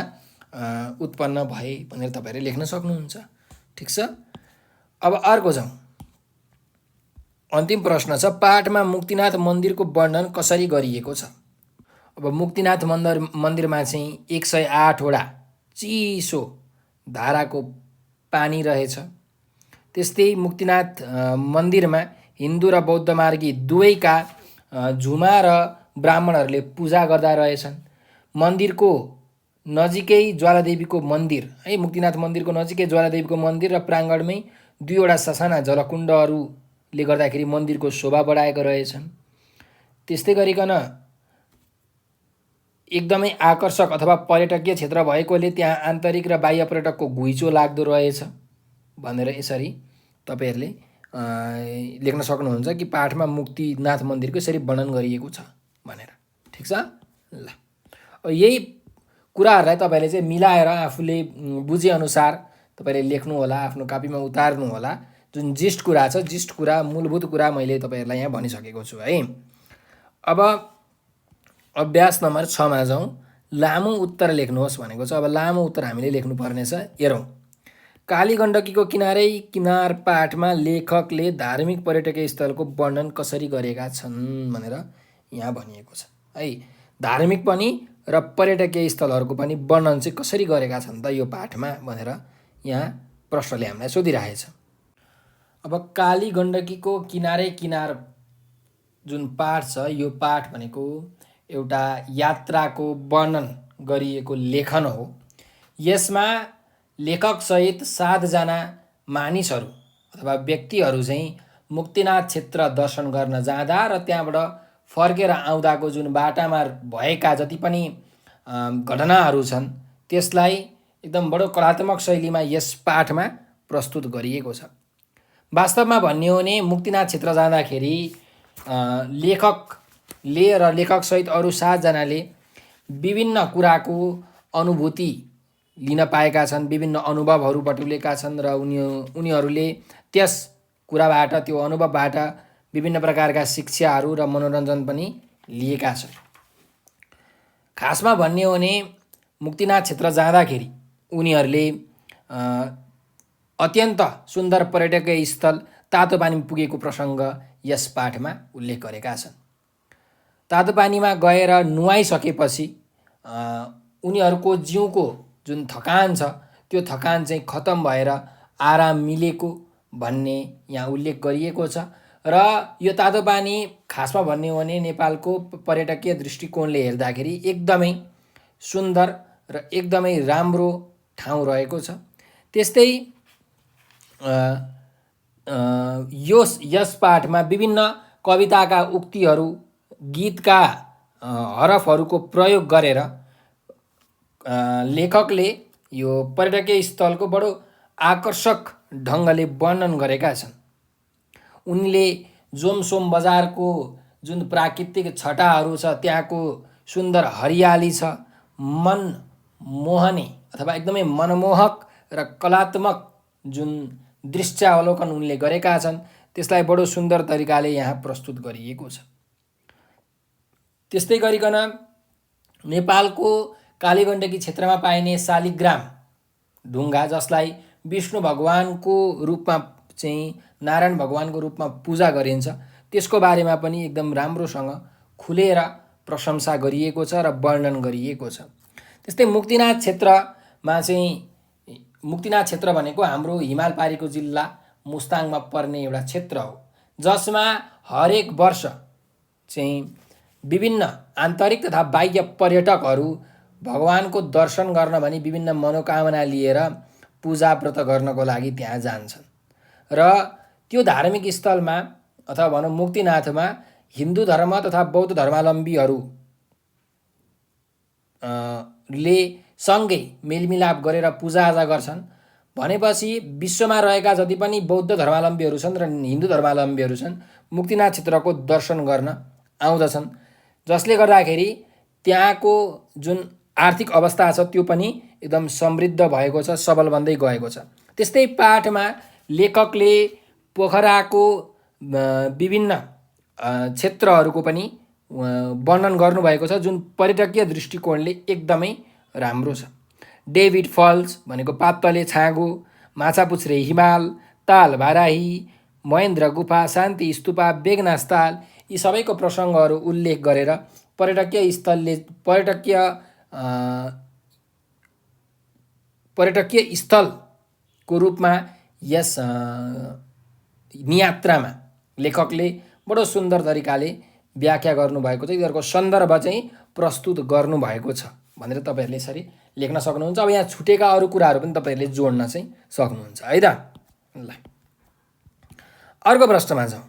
उत्पन्न भए भनेर तपाईँहरूले लेख्न सक्नुहुन्छ। ठिक छ। अब अर्को जाउँ। अन्तिम प्रश्न छ। पाठमा मुक्तिनाथ मन्दिरको वर्णन कसरी गरिएको छ। अब मुक्तिनाथ मन्दिरमा चाहिँ 108वटा चिसो धाराको पानी रहेछ। त्यस्तै मुक्तिनाथ मन्दिरमा हिन्दू र बौद्ध मार्गी दुवैका झुमा र ब्राह्मणहरूले पूजा गर्दा रहेछन्। मन्दिरको नजिकै ज्वालादेवीको मन्दिर है, मुक्तिनाथ मन्दिरको नजिकै ज्वालादेवीको मन्दिर र प्राङ्गणमै 2वटा ससाना जलकुण्डहरूले गर्दाखेरि मन्दिरको शोभा बढाएका रहेछन्। त्यस्तै गरिकन एकदमै आकर्षक अथवा पर्यटकीय क्षेत्र भएकोले त्यहाँ आन्तरिक र बाह्य पर्यटकको घुइँचो लाग्दो रहेछ भनेर यसरी तपाईँहरूले लेख्न सक्नुहुन्छ कि पाठमा मुक्तिनाथ मन्दिरको यसरी वर्णन गरिएको छ भनेर। ठिक छ। ल यही कुराहरूलाई तपाईँले चाहिँ मिलाएर आफूले बुझेअनुसार तपाईँले लेख्नु होला, आफ्नो कापीमा उतार्नु होला। जुन जिस्ट कुरा छ, जिस्ट कुरा, मूलभूत कुरा मैले तपाईँहरूलाई यहाँ भनिसकेको छु है। अब अभ्यास नम्बर 6 मा जाउँ। लामो उत्तर लेख्नुहोस् भनेको छ। अब लामो उत्तर हामीले लेख्नुपर्नेछ। हेरौँ। कालीगण्डकीको किनार पाठमा लेखकले धार्मिक पर्यटकीय स्थलको वर्णन कसरी गरेका छन् भनेर यहाँ भनिएको छ है। धार्मिक पनि र पर्यटकीय स्थलहरूको पनि वर्णन चाहिँ कसरी गरेका छन् त यो पाठमा भनेर यहाँ प्रश्नले हामीलाई सोधिरहेछ। अब कालीगण्डकीको किनार जुन पाठ छ यो पाठ भनेको एउटा यात्राको वर्णन गरिएको लेखन हो। यसमा लेखकसहित 7 जना मानिसहरू अथवा व्यक्तिहरू चाहिँ मुक्तिनाथ क्षेत्र दर्शन गर्न जाँदा र त्यहाँबाट फर्केर आउँदाको जुन बाटामा भएका जति पनि घटनाहरू छन् त्यसलाई एकदम बडो कलात्मक शैलीमा यस पाठमा प्रस्तुत गरिएको छ। वास्तवमा भन्ने हो भने मुक्तिनाथ क्षेत्र जाँदाखेरि लेखकले र लेखकसहित अरू 7 जनाले विभिन्न कुराको अनुभूति लिन पाएका छन्, विभिन्न अनुभवहरू बटुलेका छन् र उनीहरूले त्यस कुराबाट, त्यो अनुभवबाट विभिन्न प्रकारका शिक्षाहरू र मनोरञ्जन पनि लिएका छन्। खासमा भन्ने हो भने मुक्तिनाथ क्षेत्र जाँदाखेरि उनीहरूले अत्यन्त सुन्दर पर्यटकीय स्थल तातोपानी पुगेको प्रसङ्ग यस पाठमा उल्लेख गरेका छन्। तातोपानीमा गएर नुहाइसकेपछि उनीहरूको जिउको जुन थकान छ त्यो थकान चाहिँ खतम भएर आराम मिलेको भन्ने यहाँ उल्लेख गरिएको छ। र यो तातोपानी खासमा भन्ने हो भने नेपालको पर्यटकीय दृष्टिकोणले हेर्दाखेरि एकदमै सुन्दर र एकदमै राम्रो ठाउँ रहेको छ। त्यस्तै यस पाठमा विभिन्न कविताका उक्तिहरू, गीतका हरफहरूको प्रयोग गरेर लेखकले यो पर्यटकीय स्थलको बडो आकर्षक ढङ्गले वर्णन गरेका छन्। उनले जोमसोम बजारको जुन प्राकृतिक छटाहरू छ, त्यहाँको सुन्दर हरियाली छ, मन मोहने अथवा एकदमै मनमोहक र कलात्मक जुन दृश्यावलोकन उनले गरेका छन् त्यसलाई बडो सुन्दर तरिकाले यहाँ प्रस्तुत गरिएको छ। त्यस्तै गरिकन नेपालको कालीगण्डकी क्षेत्रमा पाइने शालिग्राम ढुङ्गा, जसलाई विष्णु भगवानको रूपमा चाहिँ नारायण भगवानको रूपमा पूजा गरिन्छ, त्यसको बारेमा पनि एकदम राम्रोसँग खुलेर प्रशंसा गरिएको छ र वर्णन गरिएको छ। त्यस्तै मुक्तिनाथ क्षेत्रमा चाहिँ मुक्तिनाथ क्षेत्र भनेको हाम्रो हिमालपारीको जिल्ला मुस्ताङमा पर्ने एउटा क्षेत्र हो, जसमा हरेक वर्ष चाहिँ विभिन्न आन्तरिक तथा बाह्य पर्यटकहरू भगवानको दर्शन गर्न भनी विभिन्न मनोकामना लिएर पूजा व्रत गर्नको लागि त्यहाँ जान्छन्। र त्यो धार्मिक स्थलमा अथवा भनौँ मुक्तिनाथमा हिन्दू धर्म तथा बौद्ध धर्मावलम्बीहरू ले सँगै मेलमिलाप गरेर पूजाआजा गर्छन्। भनेपछि विश्वमा रहेका जति पनि बौद्ध धर्मावलम्बीहरू छन् र हिन्दू धर्मावलम्बीहरू छन् मुक्तिनाथ क्षेत्रको दर्शन गर्न आउँदछन्, जसले गर्दाखेरि त्यहाँको जुन आर्थिक अवस्था छ त्यो पनि एकदम समृद्ध भएको छ, सबल बन्दै गएको छ। त्यस्तै पाठमा लेखकले पोखराको विभिन्न क्षेत्रहरूको पनि वर्णन गर्नुभएको छ, जुन पर्यटकीय दृष्टिकोणले एकदमै राम्रो छ। डेभिड फल्स भनेको पातले छाँगो, माछापुच्छ्रे हिमाल, ताल बाराही, महेन्द्र गुफा, शान्ति स्तूपा, बेगनास ताल, यी सबैको प्रसङ्गहरू उल्लेख गरेर पर्यटकीय स्थलको रूपमा यस नियात्रामा लेखकले बडो सुन्दर तरिकाले व्याख्या गर्नुभएको छ। यिनीहरूको सन्दर्भ चाहिँ प्रस्तुत गर्नुभएको छ भनेर तपाईँहरूले यसरी लेख्न सक्नुहुन्छ। अब यहाँ छुटेका अरू कुराहरू पनि तपाईँहरूले जोड्न चाहिँ सक्नुहुन्छ है त। ल, अर्को प्रश्नमा जाउँ।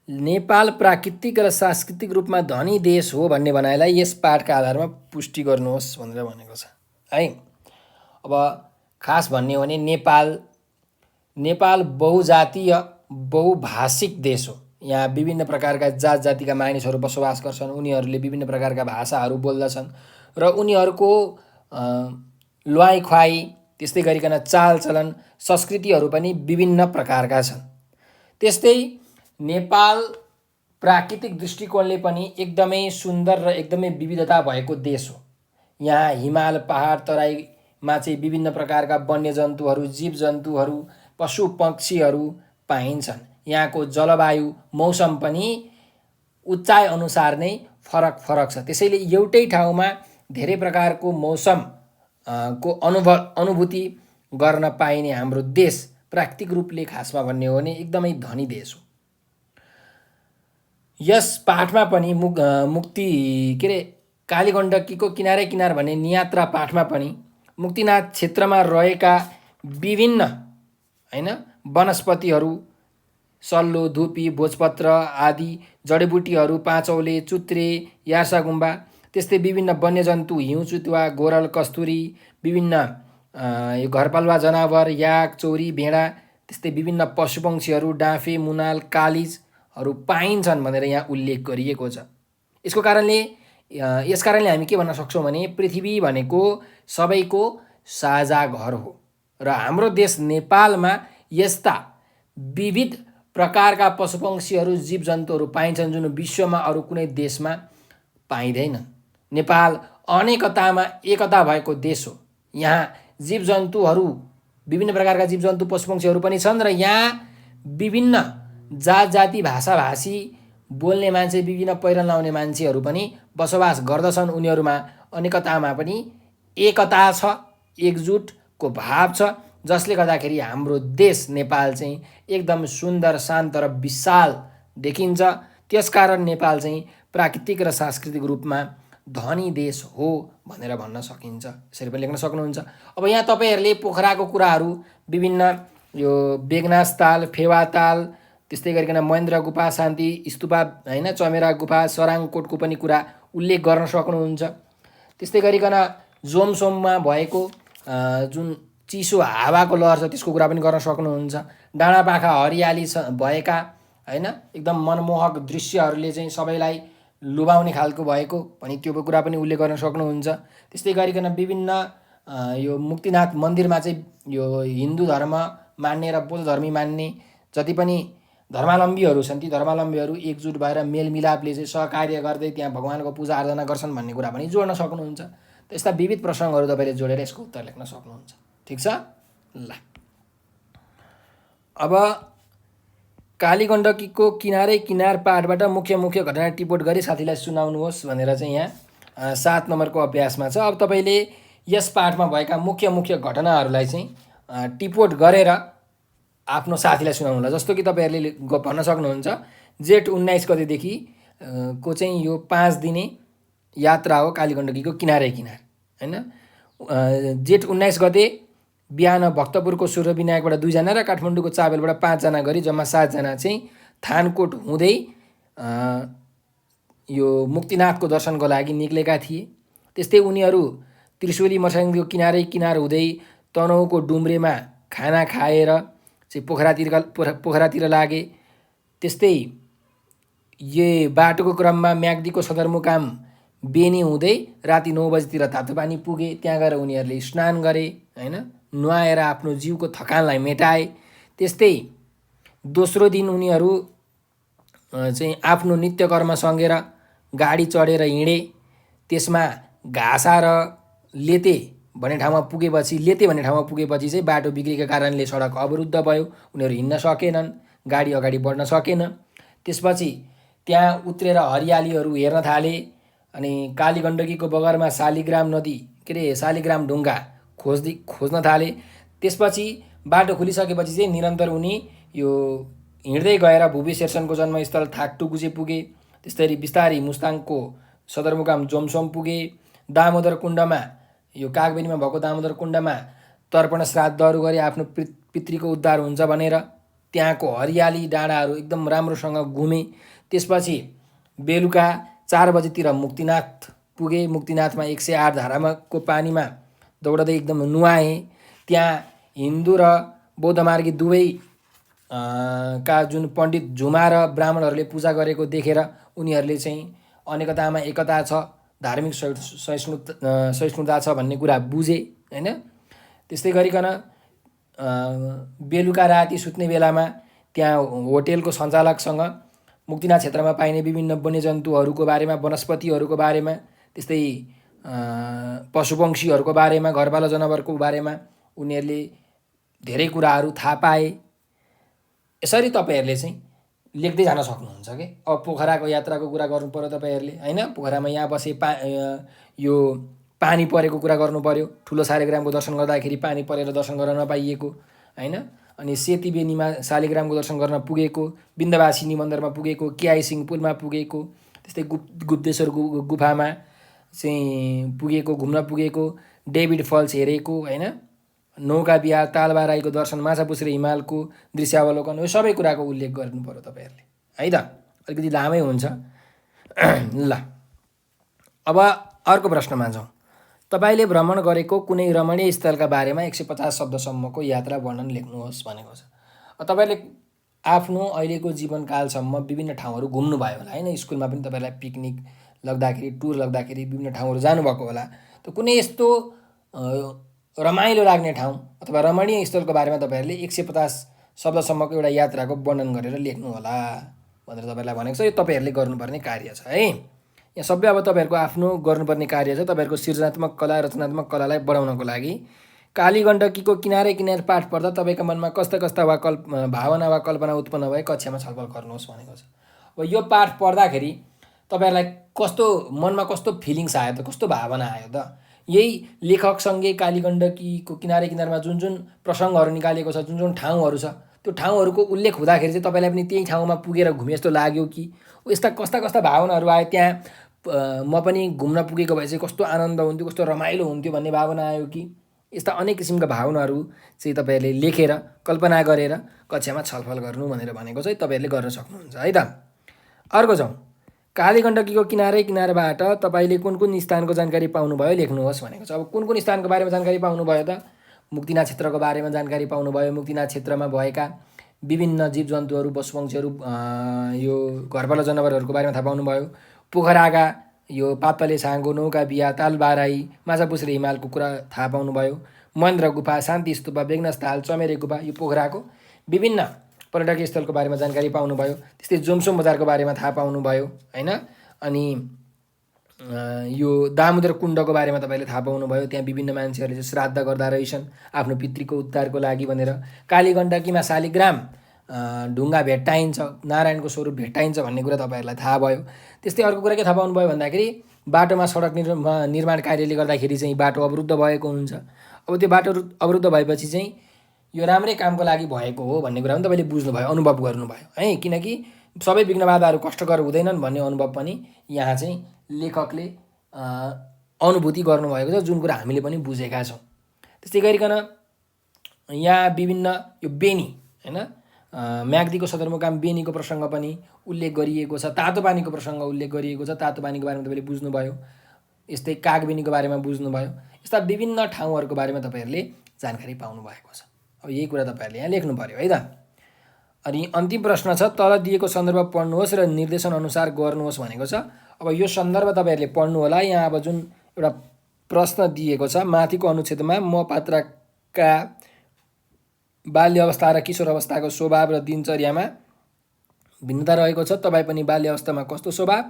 नेपाल प्राकृतिक र सांस्कृतिक रूपमा धनी देश हो भन्ने भनाइलाई यस पाठका आधारमा पुष्टि गर्नुहोस् भनेर भनेको छ है। अब खास भन्ने हो भने नेपाल बहुजातीय बहुभाषिक देश हो। यहाँ विभिन्न प्रकारका जात जातिका मानिसहरू बसोबास गर्छन्। उनीहरूले विभिन्न प्रकारका भाषाहरू बोल्दछन् र उनीहरूको ल्वाइ ख्वाइ, त्यस्तै गरिकन चालचलन, संस्कृतिहरू पनि विभिन्न प्रकारका छन्। त्यस्तै नेपाल प्राकृतिक दृष्टिकोणले पनि एकदमै सुन्दर र एकदमै विविधता भएको देश हो। यहाँ हिमाल, पहाड, तराईमा चाहिँ विभिन्न प्रकारका वन्यजन्तुहरू, जीवजन्तुहरू, पशु पक्षीहरू पाइन्छन्। यहाँको जलवायु, मौसम पनि उचाइ अनुसार नै फरक फरक छ। त्यसैले एउटै ठाउँमा धेरै प्रकारको मौसम को अनुभूति गर्न पाइने हाम्रो देश प्राकृतिक रूपले खासमा भन्ने हो भने एकदमै धनी देश हो। यस पाठमा पनि कालीगण्डकीको किनारै किनार भन्ने नियात्रा पाठमा पनि मुक्तिनाथ क्षेत्रमा रहेका विभिन्न हैन वनस्पतिहरू सल्लो, धुपी, भोजपत्र आदि जडीबुटीहरू, पाँचौले, चुत्रे, यार्सा गुम्बा, त्यस्तै विभिन्न वन्यजन्तु, हिउँ चुतुवा, गोरल, कस्तुरी, विभिन्न यो घरपालुवा जनावर, याक, चौरी, भेडा, त्यस्तै विभिन्न पशुपक्षीहरू, डाँफे, मुनाल, कालिजहरू पाइन्छन् भनेर यहाँ उल्लेख गरिएको छ। यसको कारणले यस कारणले हामी के भन्न सक्छौँ भने पृथ्वी भनेको सबैको साझा घर हो र हाम्रो देश नेपालमा यस्ता विविध प्रकारका पशुपक्षीहरू, जीवजन्तुहरू पाइन्छन् जुन विश्वमा अरू कुनै देशमा पाइँदैन। नेपाल अनेकतामा एकता भएको देश हो। यहाँ जीवजन्तुहरू, विभिन्न प्रकारका जीवजन्तु, पशुपक्षीहरू पनि छन् र यहाँ विभिन्न जात जाति, भाषा भाषी बोल्ने मान्छे, विभिन्न पहिरन लाउने मान्छेहरू पनि बसोबास गर्दछन्। उनीहरूमा अनेकतामा पनि एकता छ, एकजुटको भाव छ, जसले गर्दाखेरि हाम्रो देश नेपाल चाहिँ एकदम सुन्दर, शान्त र विशाल देखिन्छ। त्यसकारण नेपाल चाहिँ प्राकृतिक र सांस्कृतिक रूपमा धनी देश हो भनेर भन्न सकिन्छ। यसरी पनि लेख्न सक्नुहुन्छ। अब यहाँ तपाईँहरूले पोखराको कुराहरू विभिन्न यो बेगनास ताल, फेवा ताल, त्यस्तै गरिकन महेन्द्र गुफा, शान्ति स्तूपा हैन, चमेरा गुफा, सराङकोटको पनि कुरा उल्लेख गर्न सक्नुहुन्छ। त्यस्तै गरिकन जोमसोममा भएको जुन चिसो हावाको लहर छ त्यसको कुरा पनि गर्न सक्नुहुन्छ। डाँडापाखा हरियाली भएका हैन एकदम मनमोहक दृश्यहरूले चाहिँ सबैलाई लुभाउने खालको भएको पनि त्यो कुरा पनि उल्लेख गर्न सक्नुहुन्छ। त्यस्तै गरिकन विभिन्न यो मुक्तिनाथ मन्दिरमा चाहिँ यो हिन्दू धर्म मान्ने र बौद्ध धर्मी मान्ने जति पनि धर्मावलम्बीहरू छन् ती धर्मावलम्बीहरू एकजुट भएर मेलमिलापले चाहिँ सहकार्य गर्दै त्यहाँ भगवानको पूजा आराधना गर्छन् भन्ने कुरा पनि जोड्न सक्नुहुन्छ। त्यस्ता विविध प्रसङ्गहरू तपाईँले जोडेर यसको उत्तर लेख्न सक्नुहुन्छ। ठिक छ ल। अब कालीगण्डकीको किनार पाहाडबाट मुख्य मुख्य घटना टिपोट गरी साथीलाई सुनाउनुहोस् भनेर चाहिँ यहाँ 7 नम्बरको अभ्यासमा छ। अब तपाईँले यस पाठमा भएका मुख्य मुख्य घटनाहरूलाई चाहिँ टिपोट गरेर आफ्नो साथीलाई सुनाउनु होला। जस्तो कि तपाईँहरूले भन्न सक्नुहुन्छ जेठ 19 गतेदेखि को चाहिँ यो 5 दिने यात्रा हो कालीगण्डकीको किनारै किनार हैन। जेठ 19 गते बिहान भक्तपुरको सूर्यविनायकबाट 2 जना र काठमाडौँको चाबेलबाट 5 जना गरी जम्मा 7 जना चाहिँ थानकोट हुँदै यो मुक्तिनाथको दर्शनको लागि निक्लेका थिए। त्यस्तै उनीहरू त्रिशुली मर्साङको किनारै किनार हुँदै तनहुँको डुम्रेमा खाना खाएर चाहिँ पोखरातिर लागे। त्यस्तै यो बाटोको क्रममा म्याग्दीको सदरमुकाम बेनी हुँदै राति 9 बजीतिर तातोपानी पुगे। त्यहाँ गएर उनीहरूले स्नान गरे हैन, नुहाएर आफ्नो जिउको थकानलाई मेटाए। त्यस्तै दोस्रो दिन उनीहरू चाहिँ आफ्नो नित्य कर्म सङ्गेर गाडी चढेर हिँडे। त्यसमा घाँसा र लेते भन्ने ठाउँमा पुगेपछि चाहिँ बाटो बिग्रेको कारणले सडक अवरुद्ध भयो, उनीहरू हिँड्न सकेनन्, गाडी अगाडि बढ्न सकेन। त्यसपछि त्यहाँ उत्रेर हरियालीहरू हेर्न थाले अनि कालीगण्डकीको बगरमा शालिग्राम नदी शालिग्राम ढुङ्गा खोज्न थाले। त्यसपछि बाटो खुलिसकेपछि चाहिँ निरन्तर उनी यो हिँड्दै गएर भुवी शेरचनको जन्मस्थल थाकटुकुचे पुगे। त्यसरी बिस्तारी मुस्ताङको सदरमुकाम जोमसोम पुगे। दामोदर कुण्डमा यो कागबेनीमा भएको दामोदर कुण्डमा तर्पण श्राद्धहरू गरे आफ्नो पितृको उद्धार हुन्छ भनेर। त्यहाँको हरियाली डाँडाहरू एकदम राम्रोसँग घुमे। त्यसपछि बेलुका 4 बजीतिर मुक्तिनाथ पुगे। मुक्तिनाथमा 108 धाराको पानीमा दौडदै एकदम नुहाए। त्यहाँ हिन्दू र बौद्ध मार्गी दुवै का जुन पण्डित झुमा र ब्राह्मणहरूले पूजा गरेको देखेर उनीहरूले चाहिँ अनेकतामा एकता छ, धार्मिक सहिष्णुता छ भन्ने कुरा बुझे हैन। त्यस्तै गरिकन बेलुका राति सुत्ने बेलामा त्यहाँ होटेलको सञ्चालकसँग मुक्तिनाथ क्षेत्रमा पाइने विभिन्न वन्यजन्तुहरूको बारेमा, वनस्पतिहरूको बारेमा, त्यस्तै पशुपक्षीहरूको बारेमा, घरपालुवा जनावरको बारेमा उनीहरूले धेरै कुराहरू थाहा पाए। यसरी तपाईँहरूले चाहिँ लेख्दै जान सक्नुहुन्छ के। अब पोखराको यात्राको कुरा गर्नु पर्यो तपाईँहरूले हैन। पोखरामा यहाँ बसे यो पानी परेको कुरा गर्नु पर्यो। ठुलो शालिग्रामको दर्शन गर्दाखेरि पानी परेर दर्शन गर्न नपाइएको हैन। अनि सेतीबेनीमा शालिग्रामको दर्शन गर्न पुगेको, बिन्दवासिनी मन्दिरमा पुगेको, क्याइसिङ पुलमा पुगेको, त्यस्तै गुप्तेश्वर गुफामा चाहिँ पुगेको, घुम्न पुगेको, डेभिड फल्स हेरेको होइन, नौका बिहार, तालबाराईको दर्शन, माछापुछ्रे हिमालको दृश्यावलोकन, यो सबै कुराको उल्लेख गर्नु पऱ्यो तपाईँहरूले है त। अलिकति लामै हुन्छ। ल अब अर्को प्रश्नमा जाउँ। तपाईँले भ्रमण गरेको कुनै रमणीय स्थलका बारेमा 150 शब्दसम्मको यात्रा वर्णन लेख्नुहोस् भनेको छ। तपाईँले आफ्नो अहिलेको जीवनकालसम्म विभिन्न ठाउँहरू घुम्नुभयो होला होइन, स्कुलमा पनि तपाईँलाई पिकनिक लग्दाखेरि, टुर लग्दाखेरि विभिन्न ठाउँहरू जानुभएको होला। त कुनै यस्तो रमाइलो लाग्ने ठाउँ अथवा रमणीय स्थलको बारेमा तपाईँहरूले 150 शब्दसम्मको एउटा यात्राको वर्णन गरेर लेख्नु होला भनेर तपाईँलाई भनेको छ। यो तपाईँहरूले गर्नुपर्ने कार्य छ है। यहाँ सबै अब तपाईँहरूको आफ्नो गर्नुपर्ने कार्य छ। तपाईँहरूको सृजनात्मक कला, रचनात्मक कलालाई बढाउनको लागि काली गण्डकीको किनारै किनार पाठ पढ्दा तपाईँका मनमा कस्ता कस्ता भावना वा कल्पना उत्पन्न भए कक्षामा छलफल गर्नुहोस् भनेको छ। अब यो पाठ पढ्दाखेरि तपाईँहरूलाई कस्तो मनमा कस्तो फिलिङ्स आयो त, कस्तो भावना आयो त, यही लेखकसँगै काली गण्डकीको किनारै किनारमा जुन जुन प्रसङ्गहरू निकालेको छ, जुन जुन ठाउँहरू छ, त्यो ठाउँहरूको उल्लेख हुँदाखेरि चाहिँ तपाईँलाई पनि त्यही ठाउँमा पुगेर घुमे जस्तो लाग्यो कि यस्ता कस्ता कस्ता भावनाहरू आयो, त्यहाँ म पनि घुम्न पुगेको भए चाहिँ कस्तो आनन्द हुन्थ्यो, कस्तो रमाइलो हुन्थ्यो भन्ने भावना आयो कि, यस्ता अनेक किसिमका भावनाहरू चाहिँ तपाईँहरूले लेखेर कल्पना गरेर कक्षामा छलफल गर्नु भनेर भनेको चाहिँ तपाईँहरूले गर्न सक्नुहुन्छ है त। अर्को जाउँ। काली गण्डकीको किनारै किनारबाट तपाईँले कुन कुन स्थानको जानकारी पाउनुभयो लेख्नुहोस् भनेको छ। अब कुन कुन स्थानको बारेमा जानकारी पाउनुभयो त? मुक्तिनाथ क्षेत्रको बारेमा जानकारी पाउनुभयो, मुक्तिनाथ क्षेत्रमा भएका विभिन्न जीवजन्तुहरू, पशुपक्षीहरू, यो घरपालुवा जनावरहरूको बारेमा थाहा पाउनुभयो। पोखराका यो पातले छाँगो, नौका बिहा, तालबाराई, माछापुछ्रे हिमालको कुरा थाहा पाउनुभयो। महेन्द्र गुफा, शान्ति स्तूप, बेग्नास्थाल, चमेरे गुफा, यो पोखराको विभिन्न पर्यटकीय स्थलको बारेमा जानकारी पाउनुभयो। त्यस्तै जोमसोम बजारको बारेमा थाहा पाउनुभयो होइन। अनि यो दामोदर कुण्डको बारेमा तपाईँले थाहा पाउनुभयो। त्यहाँ विभिन्न मान्छेहरूले चाहिँ श्राद्ध गर्दा रहेछन् आफ्नो पितृको उद्धारको लागि भनेर। काली गण्डकीमा शालिग्राम ढुङ्गा भेट्टाइन्छ, नारायणको स्वरूप भेट्टाइन्छ भन्ने कुरा तपाईँहरूलाई थाहा भयो। त्यस्तै अर्को कुरा के थाहा पाउनुभयो भन्दाखेरि बाटोमा सडक निर्माण कार्यले गर्दाखेरि चाहिँ बाटो अवरुद्ध भएको हुन्छ। अब त्यो बाटो अवरुद्ध भएपछि चाहिँ यो राम्रै कामको लागि भएको हो भन्ने कुरा पनि तपाईँले बुझ्नुभयो, अनुभव गर्नुभयो है। किनकि सबै विघ्न बाधाहरू कष्टकर हुँदैनन् भन्ने अनुभव पनि यहाँ चाहिँ लेखकले अनुभूति गर्नुभएको छ, जुन कुरा हामीले पनि बुझेका छौँ। त्यस्तै गरिकन यहाँ विभिन्न यो बेनी होइन, म्याग्दीको सदरमुकाम बेनीको प्रसङ्ग पनि उल्लेख गरिएको छ। तातो पानीको प्रसङ्ग उल्लेख गरिएको छ, तातो पानीको बारेमा तपाईँले बुझ्नुभयो। यस्तै कागबेनीको बारेमा बुझ्नुभयो। यस्ता विभिन्न ठाउँहरूको बारेमा तपाईँहरूले जानकारी पाउनुभएको छ। अब यही कुरा तपाईँहरूले यहाँ लेख्नु पऱ्यो है त। अनि अन्तिम प्रश्न छ, तल दिएको सन्दर्भ पढ्नुहोस् र निर्देशन अनुसार गर्नुहोस् भनेको छ। अब यो सन्दर्भ तपाईँहरूले पढ्नु होला। यहाँ अब जुन एउटा प्रश्न दिएको छ, माथिको अनुच्छेदमा म पात्रका बाल्य अवस्था र किशोर अवस्थाको स्वभाव र दिनचर्यामा भिन्नता रहेको छ। तपाईँ पनि बाल्य अवस्थामा कस्तो स्वभाव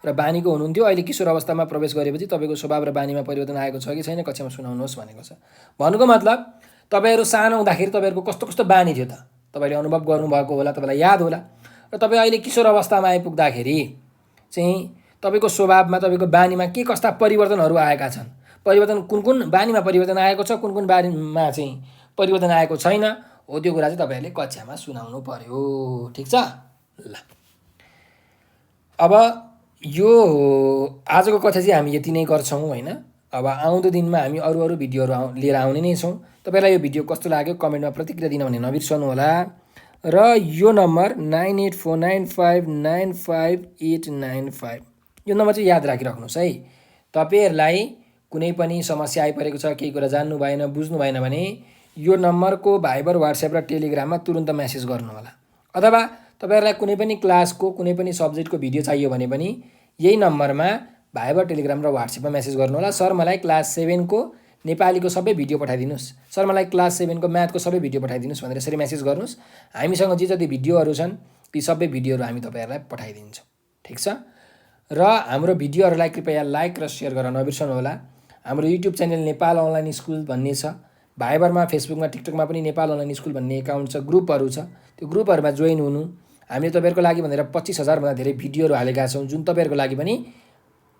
र बानीको हुनुहुन्थ्यो, अहिले किशोर अवस्थामा प्रवेश गरेपछि तपाईँको स्वभाव र बानीमा परिवर्तन आएको छ कि छैन कक्षामा सुनाउनुहोस् भनेको छ। भन्नुको मतलब तपाईँहरू सानो हुँदाखेरि तपाईँहरूको कस्तो कस्तो बानी थियो त, तपाईँले अनुभव गर्नुभएको होला, तपाईँलाई याद होला। र तपाईँ अहिले किशोर अवस्थामा आइपुग्दाखेरि चाहिँ तपाईँको स्वभावमा, तपाईँको बानीमा के कस्ता परिवर्तनहरू आएका छन्, परिवर्तन कुन कुन बानीमा परिवर्तन आएको छ, कुन कुन बानीमा चाहिँ परिवर्तन आएको छैन, हो त्यो कुरा चाहिँ तपाईँहरूले कक्षामा सुनाउनु पर्यो। ठिक छ। ल अब यो आजको कक्षा चाहिँ हामी यति नै गर्छौँ होइन। अब आउँदो दिनमा हामी अरू अरू भिडियोहरू लिएर आउने नै छौँ। तपाईँलाई यो भिडियो कस्तो लाग्यो कमेन्टमा प्रतिक्रिया दिन भने नबिर्सनु होला। र यो नम्बर 9849595895 यो नम्बर चाहिँ याद राखिराख्नुहोस् है। तपाईँहरूलाई कुनै पनि समस्या आइपरेको छ, केही कुरा जान्नु भएन, बुझ्नु भएन भने यो नम्बरको भाइबर, व्हाट्सएप र टेलिग्राममा तुरुन्त मेसेज गर्नु होला। अथवा तपाईँहरूलाई कुनै पनि क्लासको कुनै पनि सब्जेक्टको भिडियो चाहियो भने पनि यही नम्बरमा भाइबर, टेलिग्राम र व्हाट्सएपमा मेसेज गर्नु होला। सर मलाई क्लास 7को नेपालीको सबै भिडियो पठाइदिनुहोस्, सर मलाई क्लास 7को म्याथको सबै भिडियो पठाइदिनुहोस् भनेर यसरी मेसेज गर्नुहोस्। हामीसँग जे जति भिडियोहरू छन् ती सबै भिडियोहरू हामी तपाईँहरूलाई पठाइदिन्छौँ। ठिक छ। र हाम्रो भिडियोहरूलाई कृपया लाइक र सेयर गर्न नबिर्सनु होला। हाम्रो YouTube channel Nepal online school भन्ने छ। भाइबरमा, फेसबुकमा, टिकटकमा पनि नेपाल अनलाइन स्कुल भन्ने एकाउन्ट छ, ग्रुपहरू छ। त्यो ग्रुपहरूमा जोइन हुनु। हामीले तपाईँहरूको लागि भनेर 25,000 भन्दा धेरै भिडियोहरू हालेका छौँ, जुन तपाईँहरूको लागि पनि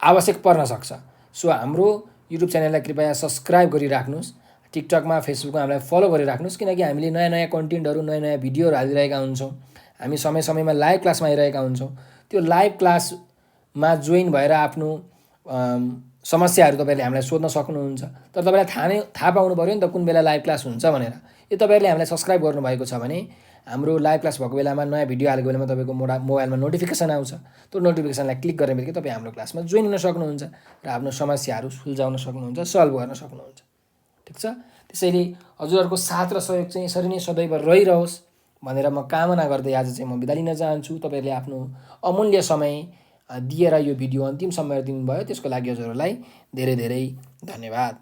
आवश्यक पर्न सक्छ। सो हाम्रो युट्युब च्यानललाई कृपया सब्सक्राइब गरिराख्नुहोस्। टिकटकमा, फेसबुकमा हामीलाई फलो गरिराख्नुहोस्, किनकि हामीले नयाँ नयाँ कन्टेन्टहरू, नयाँ नयाँ भिडियोहरू हालिरहेका हुन्छौँ। हामी समय समयमा लाइभ क्लासमा आइरहेका हुन्छौँ। त्यो लाइभ क्लासमा जोइन भएर आफ्नो समस्याहरू तपाईँहरूले हामीलाई सोध्न सक्नुहुन्छ। तर तपाईँलाई थाहा पाउनु पऱ्यो नि त कुन बेला लाइभ क्लास हुन्छ भनेर। यो तपाईँहरूले हामीलाई सब्सक्राइब गर्नुभएको छ भने हाम्रो लाइभ क्लास भएको बेलामा नयाँ भिडियो हालेको बेलामा तपाईँको मोबाइलमा नोटिफिकेसन आउँछ। त्यो नोटिफिकेसनलाई क्लिक गर्ने बित्तिकै तपाईँ हाम्रो क्लासमा जोइन हुन सक्नुहुन्छ र आफ्नो समस्याहरू सुल्झाउन सक्नुहुन्छ, सल्भ गर्न सक्नुहुन्छ। ठिक छ। त्यसैले हजुरहरूको साथ र सहयोग चाहिँ यसरी नै सदैव रहिरहोस् भनेर म कामना गर्दै आज चाहिँ म बिदा लिन चाहन्छु। तपाईँहरूले आफ्नो अमूल्य समय दिएर यो भिडियो अन्तिमसम्म दिनुभयो त्यसको लागि हजुरहरूलाई धेरै धेरै धन्यवाद।